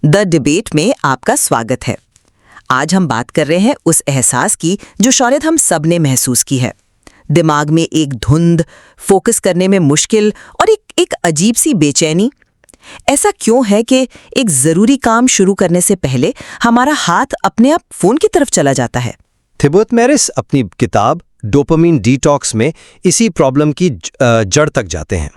The debate में आपका स्वागत है। आज हम बात कर रहे हैं उस एहसास की जो शायद हम सब ने महसूस की है। दिमाग में एक धुंध, फोकस करने में मुश्किल और एक अजीब सी बेचैनी। ऐसा क्यों है कि एक ज़रूरी काम शुरू करने से पहले हमारा हाथ अपने आप फ़ोन की तरफ चला जाता है? थिबोत मैरिस अपनी किताब डोपामिन डिटॉक्स में इसी प्रॉब्लम की जड़ तक जाते हैं।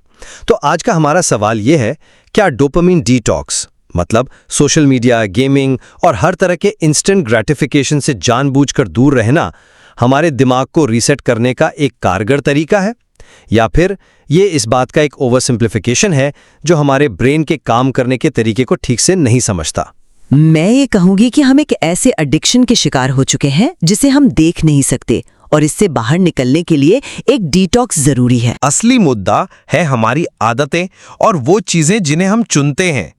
तो आज का हमारा सवाल ये है, क्या डोपामिन डिटॉक्स मतलब सोशल मीडिया, गेमिंग और हर तरह के इंस्टेंट ग्रेटिफिकेशन से जानबूझकर दूर रहना हमारे दिमाग को रीसेट करने का एक कारगर तरीका है, या फिर ये इस बात का एक ओवर सिंप्लीफिकेशन है जो हमारे ब्रेन के काम करने के तरीके को ठीक से नहीं समझता? मैं ये कहूँगी कि हम एक ऐसे एडिक्शन के शिकार हो चुके हैं जिसे हम देख नहीं सकते, और इससे बाहर निकलने के लिए एक डिटॉक्स जरूरी है। असली मुद्दा है हमारी आदतें और वो चीजें जिन्हें हम चुनते हैं।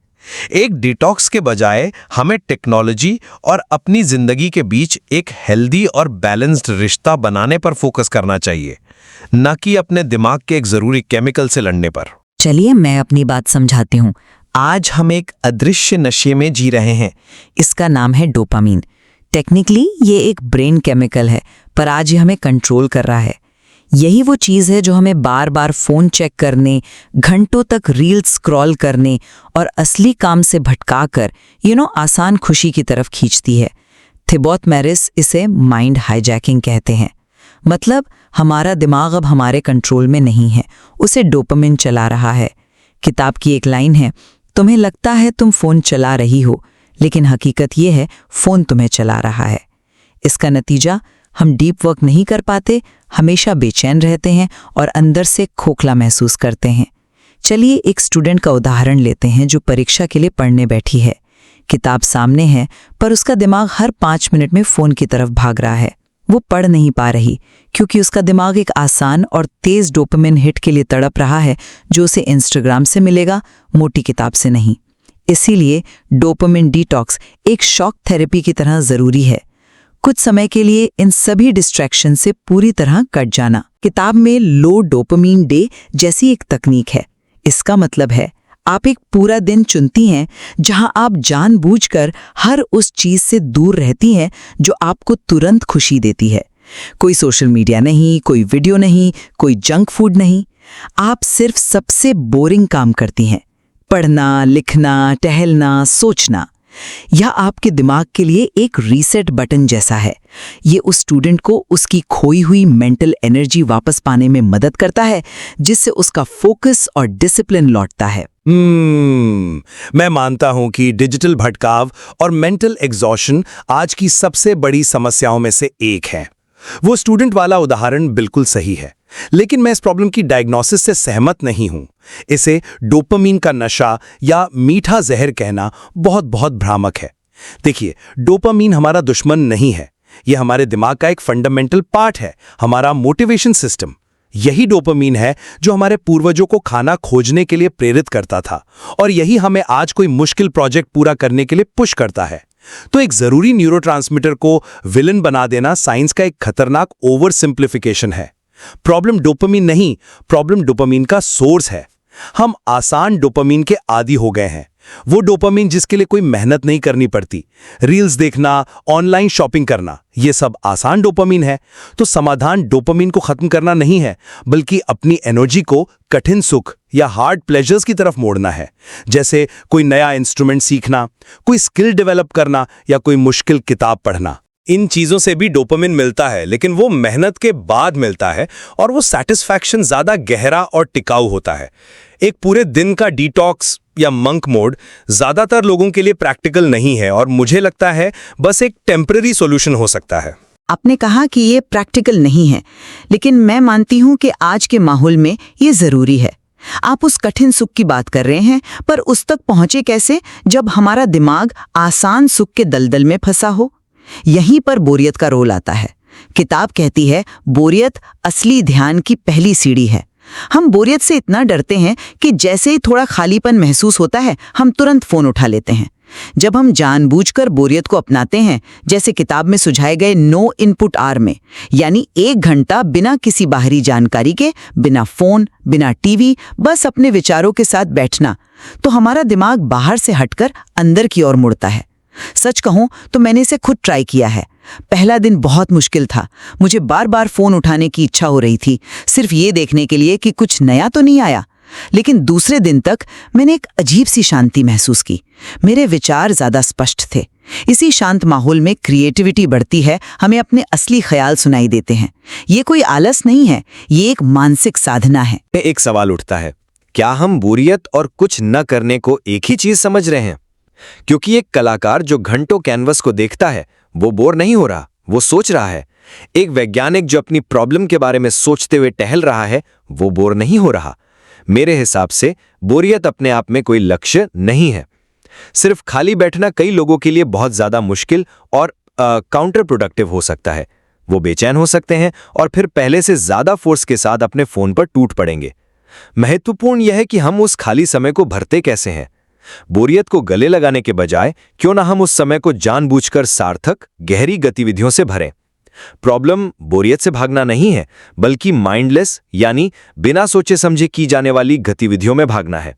एक डिटॉक्स के बजाय हमें टेक्नोलॉजी और अपनी जिंदगी के बीच एक हेल्दी और बैलेंस्ड रिश्ता बनाने पर फोकस करना चाहिए, न कि अपने दिमाग के एक जरूरी केमिकल से लड़ने पर। चलिए मैं अपनी बात समझाती हूँ। आज हम एक अदृश्य नशे में जी रहे हैं। इसका नाम है डोपामीन। टेक्निकली ये एक ब्रेन केमिकल है, पर आज ये हमें कंट्रोल कर रहा है। यही वो चीज़ है जो हमें बार बार फ़ोन चेक करने, घंटों तक रील स्क्रॉल करने और असली काम से भटकाकर आसान खुशी की तरफ खींचती है। थिबोत मैरिस इसे माइंड हाईजैकिंग कहते हैं। मतलब हमारा दिमाग अब हमारे कंट्रोल में नहीं है, उसे डोपामिन चला रहा है। किताब की एक लाइन है, तुम्हें लगता है तुम फ़ोन चला रही हो, लेकिन हकीकत ये है फ़ोन तुम्हें चला रहा है। इसका नतीजा, हम डीप वर्क नहीं कर पाते, हमेशा बेचैन रहते हैं और अंदर से खोखला महसूस करते हैं। चलिए एक स्टूडेंट का उदाहरण लेते हैं जो परीक्षा के लिए पढ़ने बैठी है। किताब सामने है, पर उसका दिमाग हर 5 मिनट में फ़ोन की तरफ भाग रहा है। वो पढ़ नहीं पा रही क्योंकि उसका दिमाग एक आसान और तेज़ डोपामिन हिट के लिए तड़प रहा है जो उसे इंस्टाग्राम से मिलेगा, मोटी किताब से नहीं। इसीलिए डोपामिन डिटॉक्स एक शॉक थेरेपी की तरह ज़रूरी है। कुछ समय के लिए इन सभी डिस्ट्रैक्शन से पूरी तरह कट जाना। किताब में लो डोपामिन डे जैसी एक तकनीक है। इसका मतलब है आप एक पूरा दिन चुनती हैं जहां आप जानबूझकर हर उस चीज से दूर रहती हैं जो आपको तुरंत खुशी देती है। कोई सोशल मीडिया नहीं, कोई वीडियो नहीं, कोई जंक फूड नहीं। आप सिर्फ सबसे बोरिंग काम करती हैं, पढ़ना, लिखना, टहलना, सोचना। यह आपके दिमाग के लिए एक रीसेट बटन जैसा है। ये उस स्टूडेंट को उसकी खोई हुई मेंटल एनर्जी वापस पाने में मदद करता है, जिससे उसका फोकस और डिसिप्लिन लौटता है। मैं मानता हूं कि डिजिटल भटकाव और मेंटल एग्जॉशन आज की सबसे बड़ी समस्याओं में से एक है। वो स्टूडेंट वाला उदाहरण बिल्कुल सही है, लेकिन मैं इस प्रॉब्लम की डायग्नोसिस से सहमत नहीं हूं। इसे डोपामीन का नशा या मीठा जहर कहना बहुत बहुत भ्रामक है। देखिए, डोपामीन हमारा दुश्मन नहीं है। यह हमारे दिमाग का एक फंडामेंटल पार्ट है, हमारा मोटिवेशन सिस्टम। यही डोपामीन है जो हमारे पूर्वजों को खाना खोजने के लिए प्रेरित करता था, और यही हमें आज कोई मुश्किल प्रोजेक्ट पूरा करने के लिए पुश करता है। तो एक जरूरी न्यूरोट्रांसमीटर को विलन बना देना साइंस का एक खतरनाक ओवर सिंप्लीफिकेशन है। प्रॉब्लम डोपामीन नहीं, प्रॉब्लम डोपामीन का सोर्स है। हम आसान डोपामीन के आदी हो गए हैं। वो डोपामीन जिसके लिए कोई मेहनत नहीं करनी पड़ती। रील्स देखना, ऑनलाइन शॉपिंग करना, ये सब आसान डोपामीन है। तो समाधान डोपामीन को खत्म करना नहीं है, बल्कि अपनी एनर्जी को कठिन सुख या हार्ड प्लेजर्स की तरफ मोड़ना है। जैसे कोई नया इंस्ट्रूमेंट सीखना, कोई स्किल डेवलप करना या कोई मुश्किल किताब पढ़ना। इन चीजों से भी डोपामिन मिलता है, लेकिन वो मेहनत के बाद मिलता है और वो सैटिस्फैक्शन ज्यादा गहरा और टिकाऊ होता है। एक पूरे दिन का डिटॉक्स या मंक मोड ज्यादातर लोगों के लिए प्रैक्टिकल नहीं है, और मुझे लगता है बस एक टेम्पररी सॉल्यूशन हो सकता है। आपने कहा कि ये प्रैक्टिकल नहीं है, लेकिन मैं मानती हूँ कि आज के माहौल में ये जरूरी है। आप उस कठिन सुख की बात कर रहे हैं, पर उस तक पहुंचे कैसे जब हमारा दिमाग आसान सुख के दलदल में फंसा हो? यहीं पर बोरियत का रोल आता है। किताब कहती है बोरियत असली ध्यान की पहली सीढ़ी है। हम बोरियत से इतना डरते हैं कि जैसे ही थोड़ा खालीपन महसूस होता है हम तुरंत फोन उठा लेते हैं। जब हम जानबूझकर बोरियत को अपनाते हैं, जैसे किताब में सुझाए गए नो इनपुट आवर में, यानी 1 घंटा बिना किसी बाहरी जानकारी के, बिना फोन, बिना टीवी, बस अपने विचारों के साथ बैठना, तो हमारा दिमाग बाहर से हटकर अंदर की ओर मुड़ता है। सच कहूं तो मैंने इसे खुद ट्राई किया है। पहला दिन बहुत मुश्किल था। मुझे बार बार फोन उठाने की इच्छा हो रही थी, सिर्फ ये देखने के लिए कि कुछ नया तो नहीं आया। लेकिन दूसरे दिन तक मैंने एक अजीब सी शांति महसूस की। मेरे विचार ज्यादा स्पष्ट थे। इसी शांत माहौल में क्रिएटिविटी बढ़ती है, हमें अपने असली ख्याल सुनाई देते हैं। ये कोई आलस नहीं है, ये एक मानसिक साधना है। एक सवाल उठता है, क्या हम बोरियत और कुछ न करने को एक ही चीज समझ रहे हैं? क्योंकि एक कलाकार जो घंटों कैनवस को देखता है वो बोर नहीं हो रहा, वो सोच रहा है। एक वैज्ञानिक जो अपनी प्रॉब्लम के बारे में सोचते हुए टहल रहा है वो बोर नहीं हो रहा। मेरे हिसाब से बोरियत अपने आप में कोई लक्ष्य नहीं है। सिर्फ खाली बैठना कई लोगों के लिए बहुत ज्यादा मुश्किल और काउंटर प्रोडक्टिव हो सकता है। वो बेचैन हो सकते हैं और फिर पहले से ज्यादा फोर्स के साथ अपने फोन पर टूट पड़ेंगे। महत्वपूर्ण यह है कि हम उस खाली समय को भरते कैसे हैं। बोरियत को गले लगाने के बजाय क्यों ना हम उस समय को जानबूझकर सार्थक, गहरी गतिविधियों से भरें। प्रॉब्लम बोरियत से भागना नहीं है, बल्कि माइंडलेस यानी बिना सोचे समझे की जाने वाली गतिविधियों में भागना है।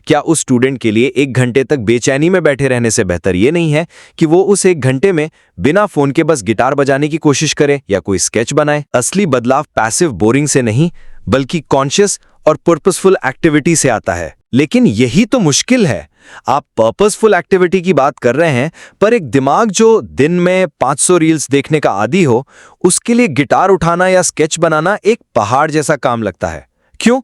क्या उस स्टूडेंट के लिए 1 घंटे तक बेचैनी में बैठे रहने से बेहतर ये नहीं है कि वो उस 1 घंटे में बिना फोन के बस गिटार बजाने की कोशिश करे या कोई स्केच बनाए? असली बदलाव पैसिव बोरिंग से नहीं, बल्कि कॉन्शियस और पर्पसफुल एक्टिविटी से आता है। लेकिन यही तो मुश्किल है। आप पर्पसफुल एक्टिविटी की बात कर रहे हैं, पर एक दिमाग जो दिन में 500 रील्स देखने का आदी हो, उसके लिए गिटार उठाना या स्केच बनाना एक पहाड़ जैसा काम लगता है। क्यों?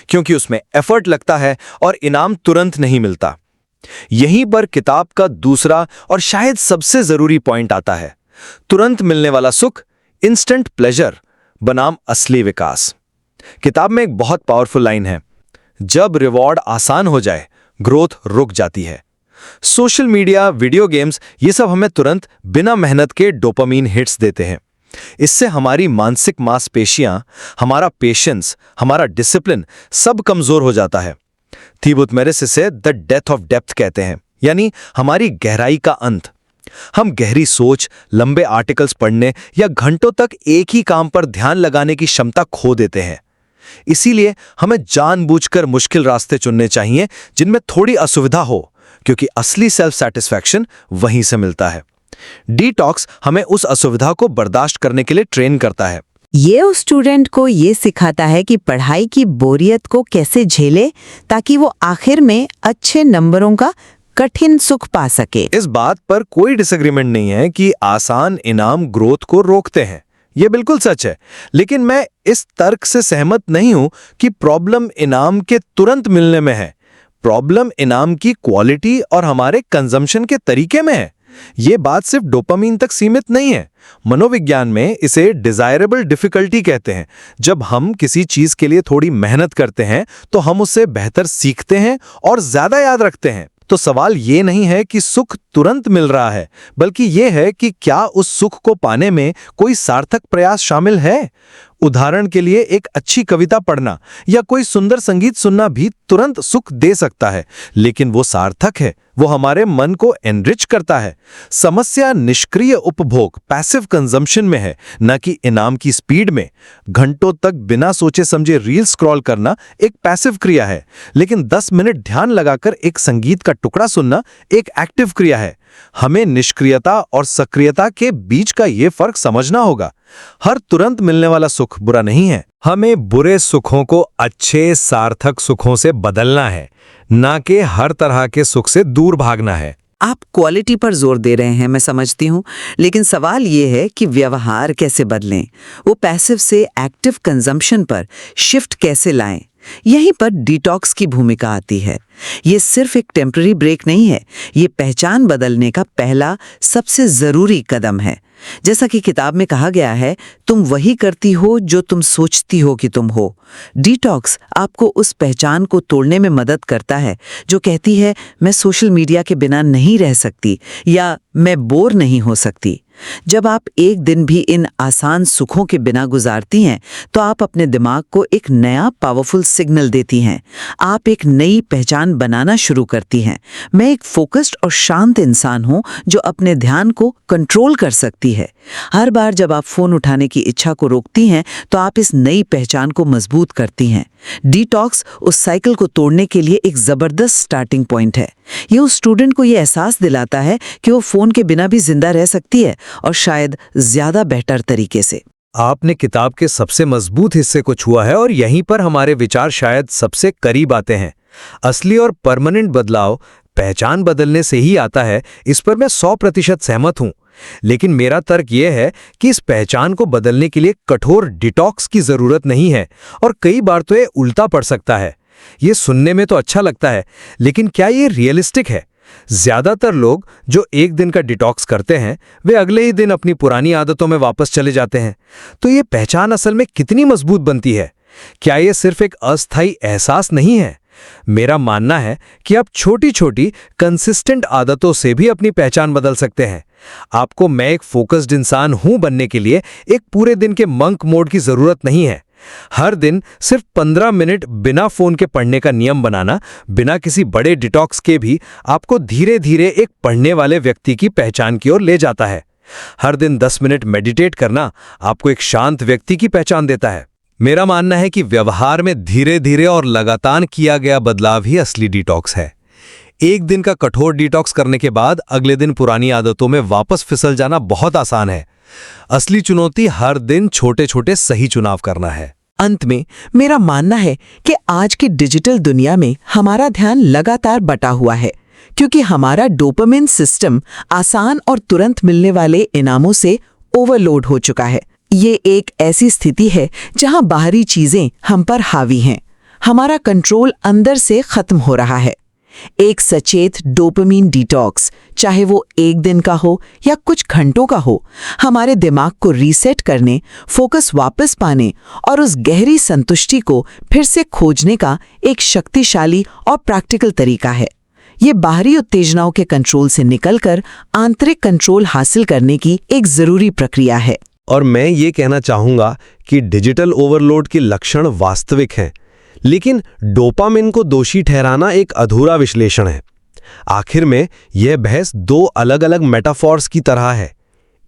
क्योंकि उसमें एफर्ट लगता है और इनाम तुरंत नहीं मिलता। यहीं पर किताब का दूसरा और शायद सबसे जरूरी पॉइंट आता है। तुरंत मिलने वाला सुख, इंस्टेंट प्लेजर बनाम असली विकास। किताब में एक बहुत पावरफुल लाइन है, जब रिवॉर्ड आसान हो जाए ग्रोथ रुक जाती है। सोशल मीडिया, वीडियो गेम्स, ये सब हमें तुरंत बिना मेहनत के डोपामीन हिट्स देते हैं। इससे हमारी मानसिक मांसपेशियां, हमारा पेशेंस, हमारा डिसिप्लिन सब कमजोर हो जाता है। थीबुत मेरिस इसे द डेथ ऑफ डेप्थ कहते हैं, यानी हमारी गहराई का अंत। हम गहरी सोच, लंबे आर्टिकल्स पढ़ने या घंटों तक एक ही काम पर ध्यान लगाने की क्षमता खो देते हैं। इसीलिए हमें जानबूझकर मुश्किल रास्ते चुनने चाहिए जिनमें थोड़ी असुविधा हो, क्योंकि असली सेल्फ सैटिस्फैक्शन वहीं से मिलता है। डिटॉक्स हमें उस असुविधा को बर्दाश्त करने के लिए ट्रेन करता है। ये उस स्टूडेंट को ये सिखाता है कि पढ़ाई की बोरियत को कैसे झेले, ताकि वो आखिर में अच्छे नंबरों का कठिन सुख पा सके। इस बात पर कोई डिसएग्रीमेंट नहीं है कि आसान इनाम ग्रोथ को रोकते हैं, ये बिल्कुल सच है। लेकिन मैं इस तर्क से सहमत नहीं हूं कि प्रॉब्लम इनाम के तुरंत मिलने में है। प्रॉब्लम इनाम की क्वालिटी और हमारे कंजम्पशन के तरीके में है। ये बात सिर्फ डोपामीन तक सीमित नहीं है। मनोविज्ञान में इसे डिजायरेबल डिफिकल्टी कहते हैं। जब हम किसी चीज के लिए थोड़ी मेहनत करते हैं तो हम उससे बेहतर सीखते हैं और ज्यादा याद रखते हैं। तो सवाल ये नहीं है कि सुख तुरंत मिल रहा है, बल्कि ये है कि क्या उस सुख को पाने में कोई सार्थक प्रयास शामिल है। उदाहरण के लिए, एक अच्छी कविता पढ़ना या कोई सुंदर संगीत सुनना भी तुरंत सुख दे सकता है, लेकिन वो सार्थक है, वो हमारे मन को एनरिच करता है। समस्या निष्क्रिय उपभोग, पैसिव कंजम्पशन में है, न कि इनाम की स्पीड में। घंटों तक बिना सोचे समझे रील स्क्रॉल करना एक पैसिव क्रिया है, लेकिन 10 मिनट ध्यान लगाकर एक संगीत का टुकड़ा सुनना एक एक्टिव क्रिया है। हमें निष्क्रियता और सक्रियता के बीच का ये फर्क समझना होगा। हर तुरंत मिलने वाला सुख बुरा नहीं है। हमें बुरे सुखों को अच्छे सार्थक सुखों से बदलना है, ना कि हर तरह के सुख से दूर भागना है। आप क्वालिटी पर जोर दे रहे हैं, मैं समझती हूँ, लेकिन सवाल ये है कि व्यवहार कैसे बदलें, वो पैसिव से एक्टिव कंजम्पशन पर शिफ्ट कैसे लाएं। यहीं पर डिटॉक्स की भूमिका आती है। ये सिर्फ एक टेम्पररी ब्रेक नहीं है, ये पहचान बदलने का पहला सबसे जरूरी कदम है। जैसा कि किताब में कहा गया है, तुम वही करती हो जो तुम सोचती हो कि तुम हो। डिटॉक्स आपको उस पहचान को तोड़ने में मदद करता है जो कहती है मैं सोशल मीडिया के बिना नहीं रह सकती या मैं बोर नहीं हो सकती। जब आप एक दिन भी इन आसान सुखों के बिना गुजारती हैं तो आप अपने दिमाग को एक नया पावरफुल सिग्नल देती हैं। आप एक नई पहचान बनाना शुरू करती हैं। मैं एक फोकस्ड और शांत इंसान हूं जो अपने ध्यान को कंट्रोल कर सकती है। हर बार जब आप फोन उठाने की इच्छा को रोकती हैं तो आप इस नई पहचान को मजबूत करती हैं। डिटॉक्स उस साइकिल को तोड़ने के लिए एक जबरदस्त स्टार्टिंग पॉइंट है। ये उस स्टूडेंट को ये एहसास दिलाता है कि वो फोन के बिना भी जिंदा रह सकती है, और शायद ज्यादा बेहतर तरीके से। आपने किताब के सबसे मजबूत हिस्से को छुआ है और यहीं पर हमारे विचार शायद सबसे करीब आते हैं। असली और परमानेंट बदलाव पहचान बदलने से ही आता है, इस पर मैं 100% सहमत हूं। लेकिन मेरा तर्क यह है कि इस पहचान को बदलने के लिए कठोर डिटॉक्स की जरूरत नहीं है, और कई बार तो ये उल्टा पड़ सकता है। ये सुनने में तो अच्छा लगता है, लेकिन क्या ये रियलिस्टिक है? ज्यादातर लोग जो एक दिन का डिटॉक्स करते हैं वे अगले ही दिन अपनी पुरानी आदतों में वापस चले जाते हैं। तो ये पहचान असल में कितनी मजबूत बनती है? क्या ये सिर्फ एक अस्थायी एहसास नहीं है? मेरा मानना है कि आप छोटी छोटी कंसिस्टेंट आदतों से भी अपनी पहचान बदल सकते हैं। आपको मैं एक फोकस्ड इंसान हूं बनने के लिए एक पूरे दिन के मंक मोड की जरूरत नहीं है। हर दिन सिर्फ 15 मिनट बिना फोन के पढ़ने का नियम बनाना, बिना किसी बड़े डिटॉक्स के भी आपको धीरे धीरे एक पढ़ने वाले व्यक्ति की पहचान की ओर ले जाता है। हर दिन 10 मिनट मेडिटेट करना आपको एक शांत व्यक्ति की पहचान देता है। मेरा मानना है कि व्यवहार में धीरे धीरे और लगातार किया गया बदलाव ही असली डिटॉक्स है। एक दिन का कठोर डिटॉक्स करने के बाद अगले दिन पुरानी आदतों में वापस फिसल जाना बहुत आसान है। असली चुनौती हर दिन छोटे छोटे सही चुनाव करना है। अंत में मेरा मानना है कि आज की डिजिटल दुनिया में हमारा ध्यान लगातार बटा हुआ है, क्योंकि हमारा डोपामिन सिस्टम आसान और तुरंत मिलने वाले इनामों से ओवरलोड हो चुका है। ये एक ऐसी स्थिति है जहां बाहरी चीजें हम पर हावी हैं। हमारा कंट्रोल अंदर से खत्म हो रहा है। एक सचेत डोपामिन डिटॉक्स, चाहे वो एक दिन का हो या कुछ घंटों का हो, हमारे दिमाग को रीसेट करने, फोकस वापस पाने और उस गहरी संतुष्टि को फिर से खोजने का एक शक्तिशाली और प्रैक्टिकल तरीका है। ये बाहरी उत्तेजनाओं के कंट्रोल से निकलकर आंतरिक कंट्रोल हासिल करने की एक जरूरी प्रक्रिया है। और मैं ये कहना चाहूंगा कि डिजिटल ओवरलोड के लक्षण वास्तविक हैं, लेकिन डोपामिन को दोषी ठहराना एक अधूरा विश्लेषण है। आखिर में यह बहस दो अलग अलग मेटाफॉर्स की तरह है।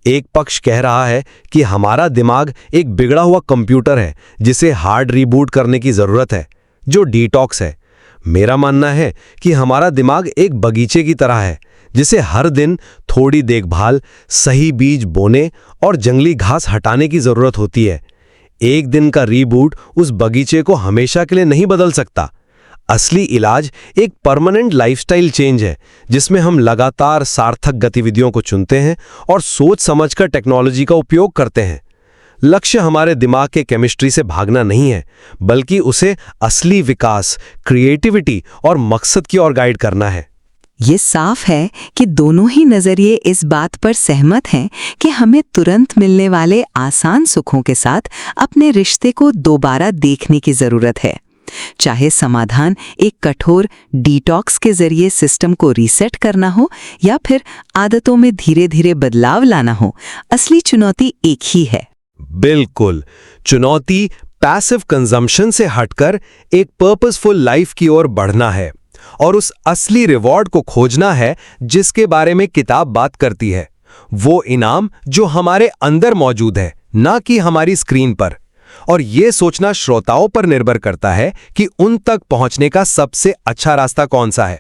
एक पक्ष कह रहा है कि हमारा दिमाग एक बिगड़ा हुआ कंप्यूटर है जिसे हार्ड रीबूट करने की जरूरत है, जो डिटॉक्स है। मेरा मानना है कि हमारा दिमाग एक बगीचे की तरह है जिसे हर दिन थोड़ी देखभाल, सही बीज बोने और जंगली घास हटाने की जरूरत होती है। एक दिन का रीबूट उस बगीचे को हमेशा के लिए नहीं बदल सकता। असली इलाज एक परमानेंट लाइफस्टाइल चेंज है, जिसमें हम लगातार सार्थक गतिविधियों को चुनते हैं और सोच समझकर टेक्नोलॉजी का उपयोग करते हैं। लक्ष्य हमारे दिमाग के केमिस्ट्री से भागना नहीं है, बल्कि उसे असली विकास, क्रिएटिविटी और मकसद की ओर गाइड करना है। ये साफ है कि दोनों ही नजरिए इस बात पर सहमत हैं कि हमें तुरंत मिलने वाले आसान सुखों के साथ अपने रिश्ते को दोबारा देखने की जरूरत है। चाहे समाधान एक कठोर डिटॉक्स के जरिए सिस्टम को रीसेट करना हो या फिर आदतों में धीरे धीरे बदलाव लाना हो, असली चुनौती एक ही है। बिल्कुल, चुनौती पैसिव कंजम्पशन से हटकर एक पर्पसफुल लाइफ की ओर बढ़ना है और उस असली रिवॉर्ड को खोजना है जिसके बारे में किताब बात करती है। वो इनाम जो हमारे अंदर मौजूद है, ना कि हमारी स्क्रीन पर। और ये सोचना श्रोताओं पर निर्भर करता है कि उन तक पहुंचने का सबसे अच्छा रास्ता कौन सा है।